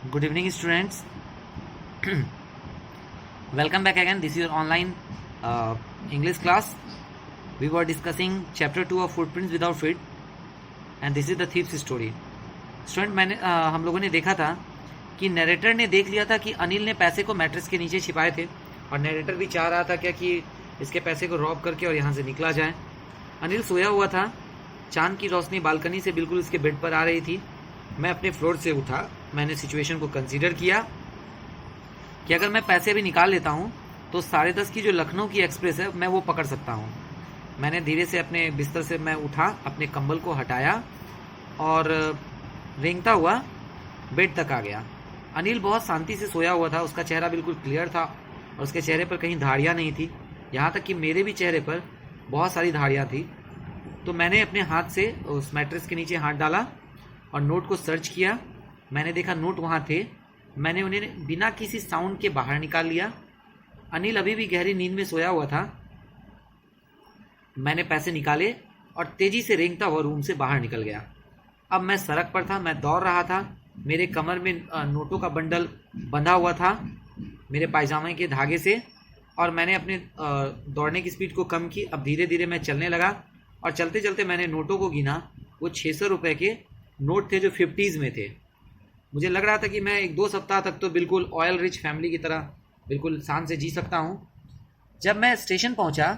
Good evening, students. Welcome back again. This is your online English class. We were discussing chapter 2 of Footprints Without Feet, and this is the thief's story. Student हम लोगों ने देखा था कि narrator ने देख लिया था कि अनिल ने पैसे को मैट्रेस के नीचे छिपाए थे, और नरेटर भी चाह रहा था क्या कि इसके पैसे को रॉब करके और यहाँ से निकला जाए। अनिल सोया हुआ था, चांद की रोशनी बालकनी से बिल्कुल इसके बेड पर आ रही थी। मैं अपने फ्लोर से उठा, मैंने सिचुएशन को कंसीडर किया कि अगर मैं पैसे भी निकाल लेता हूँ तो 10:30 की जो लखनऊ की एक्सप्रेस है मैं वो पकड़ सकता हूँ। मैंने धीरे से अपने बिस्तर से मैं उठा, अपने कंबल को हटाया और रेंगता हुआ बेड तक आ गया। अनिल बहुत शांति से सोया हुआ था, उसका चेहरा बिल्कुल क्लियर था और उसके चेहरे पर कहीं धारियाँ नहीं थी, यहाँ तक कि मेरे भी चेहरे पर बहुत सारी धारियाँ थी। तो मैंने अपने हाथ से उस मैट्रेस के नीचे हाथ डाला और नोट को सर्च किया। मैंने देखा नोट वहाँ थे, मैंने उन्हें बिना किसी साउंड के बाहर निकाल लिया। अनिल अभी भी गहरी नींद में सोया हुआ था। मैंने पैसे निकाले और तेजी से रेंगता हुआ रूम से बाहर निकल गया। अब मैं सड़क पर था, मैं दौड़ रहा था। मेरे कमर में नोटों का बंडल बंधा हुआ था मेरे पायजामे के धागे से, और मैंने अपने दौड़ने की स्पीड को कम की। अब धीरे धीरे मैं चलने लगा और चलते चलते मैंने नोटों को गिना। वो 600 रुपये के नोट थे जो 50s में थे। मुझे लग रहा था कि मैं 1-2 सप्ताह तक तो बिल्कुल ऑयल रिच फैमिली की तरह बिल्कुल शान से जी सकता हूँ। जब मैं स्टेशन पहुँचा,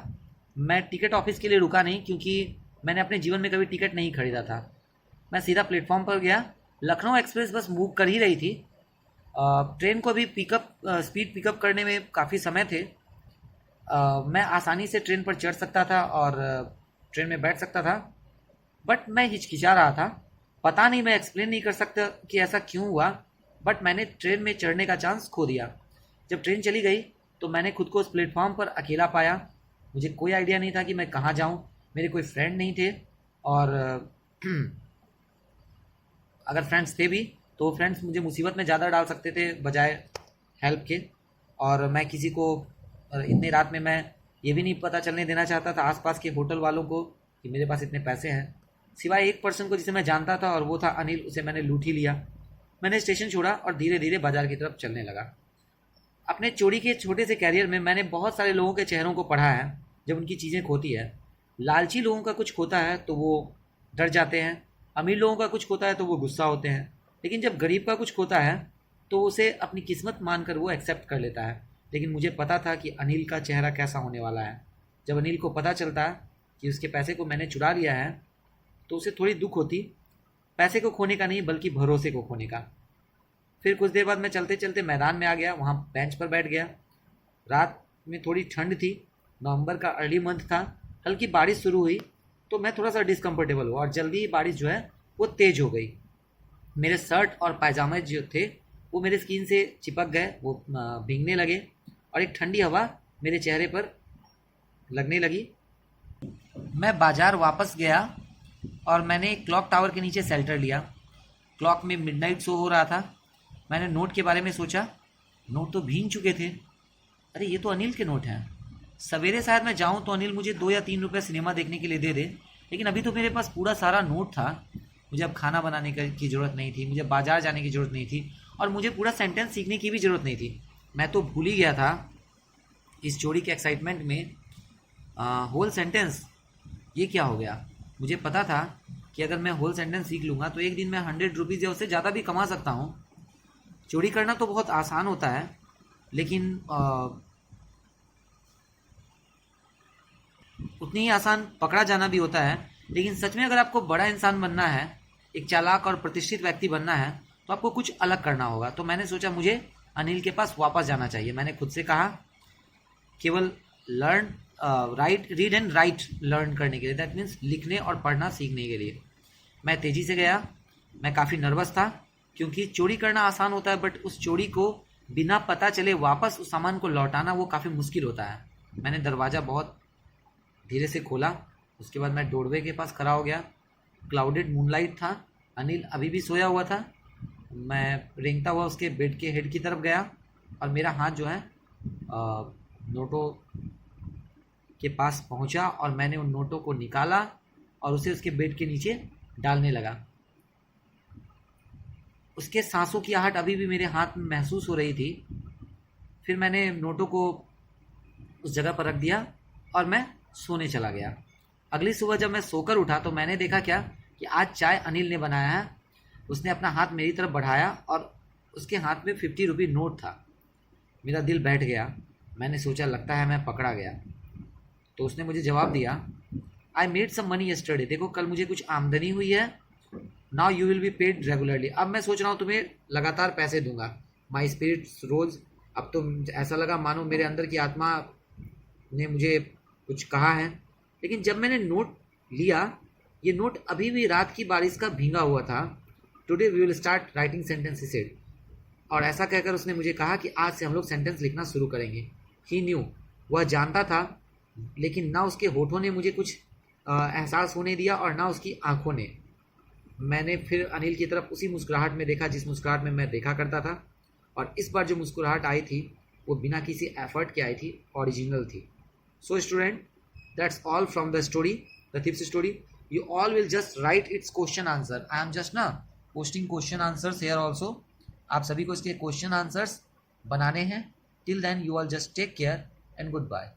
मैं टिकट ऑफिस के लिए रुका नहीं, क्योंकि मैंने अपने जीवन में कभी टिकट नहीं खरीदा था। मैं सीधा प्लेटफॉर्म पर गया। लखनऊ एक्सप्रेस बस मूव कर ही रही थी। ट्रेन को भी स्पीड पिकअप करने में काफ़ी समय थे। मैं आसानी से ट्रेन पर चढ़ सकता था और ट्रेन में बैठ सकता था, बट मैं हिचकिचा रहा था। पता नहीं, मैं एक्सप्लेन नहीं कर सकता कि ऐसा क्यों हुआ, बट मैंने ट्रेन में चढ़ने का चांस खो दिया। जब ट्रेन चली गई तो मैंने खुद को उस प्लेटफॉर्म पर अकेला पाया। मुझे कोई आइडिया नहीं था कि मैं कहाँ जाऊँ। मेरे कोई फ्रेंड नहीं थे, और अगर फ्रेंड्स थे भी तो फ्रेंड्स मुझे मुसीबत में ज़्यादा डाल सकते थे बजाय हेल्प के। और मैं किसी को इतनी रात में मैं ये भी नहीं पता चलने देना चाहता था आसपास के होटल वालों को कि मेरे पास इतने पैसे हैं, सिवाय एक पर्सन को जिसे मैं जानता था, और वो था अनिल। उसे मैंने लूट ही लिया। मैंने स्टेशन छोड़ा और धीरे धीरे बाजार की तरफ चलने लगा। अपने चोरी के छोटे से कैरियर में मैंने बहुत सारे लोगों के चेहरों को पढ़ा है। जब उनकी चीज़ें खोती है, लालची लोगों का कुछ खोता है तो वो डर जाते हैं, अमीर लोगों का कुछ खोता है तो वो गुस्सा होते हैं, लेकिन जब गरीब का कुछ खोता है तो उसे अपनी किस्मत मानकर वो एक्सेप्ट कर लेता है। लेकिन मुझे पता था कि अनिल का चेहरा कैसा होने वाला है। जब अनिल को पता चलता कि उसके पैसे को मैंने चुरा लिया है तो उसे थोड़ी दुख होती, पैसे को खोने का नहीं बल्कि भरोसे को खोने का। फिर कुछ देर बाद मैं चलते चलते मैदान में आ गया, वहाँ बेंच पर बैठ गया। रात में थोड़ी ठंड थी, नवंबर का अर्ली मंथ था। हल्की बारिश शुरू हुई तो मैं थोड़ा सा डिसकम्फर्टेबल हुआ, और जल्दी ही बारिश जो है वो तेज़ हो गई। मेरे शर्ट और पायजामे जो थे वो मेरे स्किन से चिपक गए, वो भीगने लगे, और एक ठंडी हवा मेरे चेहरे पर लगने लगी। मैं बाजार वापस गया और मैंने क्लॉक टावर के नीचे शेल्टर लिया। क्लॉक में मिडनाइट शो हो रहा था। मैंने नोट के बारे में सोचा। नोट तो भीग चुके थे। अरे ये तो अनिल के नोट हैं। सवेरे शायद मैं जाऊं तो अनिल मुझे 2 या 3 रुपये सिनेमा देखने के लिए दे दे, लेकिन अभी तो मेरे पास पूरा सारा नोट था। मुझे अब खाना बनाने की ज़रूरत नहीं थी, मुझे बाजार जाने की ज़रूरत नहीं थी, और मुझे पूरा सेंटेंस सीखने की भी ज़रूरत नहीं थी। मैं तो भूल ही गया था इस चोरी के एक्साइटमेंट में होल सेंटेंस ये क्या हो गया। मुझे पता था कि अगर मैं होल सेंटेंस सीख लूँगा तो एक दिन में 100 रुपीज़ या उससे ज़्यादा भी कमा सकता हूँ। चोरी करना तो बहुत आसान होता है, लेकिन उतनी ही आसान पकड़ा जाना भी होता है। लेकिन सच में अगर आपको बड़ा इंसान बनना है, एक चालाक और प्रतिष्ठित व्यक्ति बनना है, तो आपको कुछ अलग करना होगा। तो मैंने सोचा मुझे अनिल के पास वापस जाना चाहिए। मैंने खुद से कहा, केवल learn right read and right learn करने के लिए, दैट मीन्स लिखने और पढ़ना सीखने के लिए। मैं तेज़ी से गया। मैं काफ़ी नर्वस था, क्योंकि चोरी करना आसान होता है, बट उस चोरी को बिना पता चले वापस उस सामान को लौटाना वो काफ़ी मुश्किल होता है। मैंने दरवाज़ा बहुत धीरे से खोला। उसके बाद मैं डोरवे के पास खड़ा हो गया। क्लाउडेड मूनलाइट था। अनिल अभी भी सोया हुआ था। मैं रेंगता हुआ उसके बेड के हेड की तरफ गया, और मेरा हाथ जो है नोटों के पास पहुंचा, और मैंने उन नोटों को निकाला और उसे उसके बेड के नीचे डालने लगा। उसके सांसों की आहट अभी भी मेरे हाथ में महसूस हो रही थी। फिर मैंने नोटों को उस जगह पर रख दिया और मैं सोने चला गया। अगली सुबह जब मैं सोकर उठा तो मैंने देखा क्या कि आज चाय अनिल ने बनाया है। उसने अपना हाथ मेरी तरफ बढ़ाया और उसके हाथ में 50 रुपये नोट था। मेरा दिल बैठ गया। मैंने सोचा लगता है मैं पकड़ा गया। तो उसने मुझे जवाब दिया, I made some money yesterday. देखो कल मुझे कुछ आमदनी हुई है। Now you will be paid regularly. अब मैं सोच रहा हूँ तुम्हें लगातार पैसे दूंगा। My spirits rose. अब तो ऐसा लगा मानो मेरे अंदर की आत्मा ने मुझे कुछ कहा है। लेकिन जब मैंने नोट लिया, ये नोट अभी भी रात की बारिश का भींगा हुआ था। Today we will start writing sentence, he said. और ऐसा कहकर उसने मुझे कहा कि आज से हम लोग सेंटेंस लिखना शुरू करेंगे। ही न्यू, वह जानता था, लेकिन ना उसके होठों ने मुझे कुछ एहसास होने दिया और ना उसकी आंखों ने। मैंने फिर अनिल की तरफ उसी मुस्कुराहट में देखा जिस मुस्कुराहट में मैं देखा करता था। और इस बार जो मुस्कुराहट आई थी वो बिना किसी एफर्ट के आई थी, ओरिजिनल थी। So student, that's all from the story, the thieves story. You all will just write its question answer. I am just ना posting question answers here also. आप सभी को इसके क्वेश्चन आंसर्स बनाने हैं। Till then you all just take care and good bye.